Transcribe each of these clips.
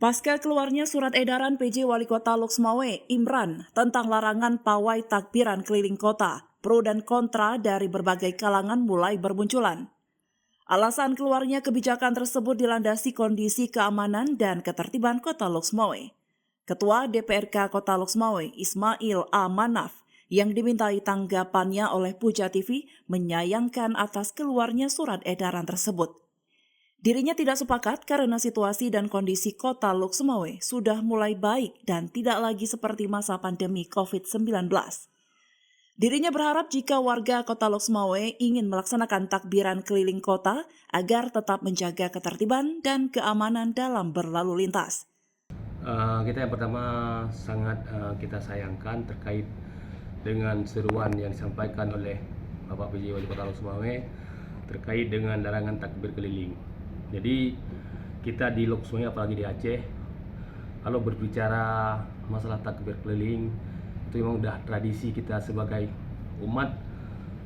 Pasca keluarnya surat edaran PJ Wali Kota Loksmawe, Imran, tentang larangan pawai takbiran keliling kota, pro dan kontra dari berbagai kalangan mulai bermunculan. Alasan keluarnya kebijakan tersebut dilandasi kondisi keamanan dan ketertiban Kota Loksmawe. Ketua DPRK Kota Loksmawe, Ismail A. Manaf, yang dimintai tanggapannya oleh Puja TV, menyayangkan atas keluarnya surat edaran tersebut. Dirinya tidak sepakat karena situasi dan kondisi Kota Loksmawe sudah mulai baik dan tidak lagi seperti masa pandemi COVID-19. Dirinya berharap jika warga Kota Loksmawe ingin melaksanakan takbiran keliling kota agar tetap menjaga ketertiban dan keamanan dalam berlalu lintas. Kita yang pertama sangat kita sayangkan terkait dengan seruan yang disampaikan oleh Bapak PJ Wali Kota Loksmawe terkait dengan larangan takbir keliling. Jadi kita di Loksmawe, apalagi di Aceh, kalau berbicara masalah takbir keliling, itu memang udah tradisi kita sebagai umat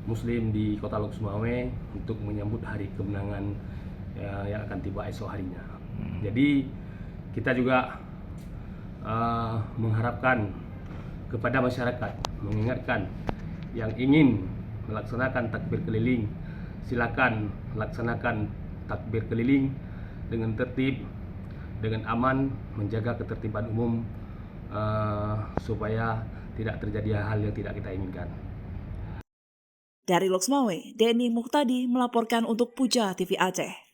Muslim di Kota Loksmawe untuk menyambut hari kemenangan yang akan tiba esok harinya. Jadi kita juga mengharapkan kepada masyarakat, mengingatkan yang ingin melaksanakan takbir keliling, silakan laksanakan takbir keliling dengan tertib, dengan aman, menjaga ketertiban umum supaya tidak terjadi hal yang tidak kita inginkan. Dari Loksmawe, Denny Muhtadi melaporkan untuk Puja TV Aceh.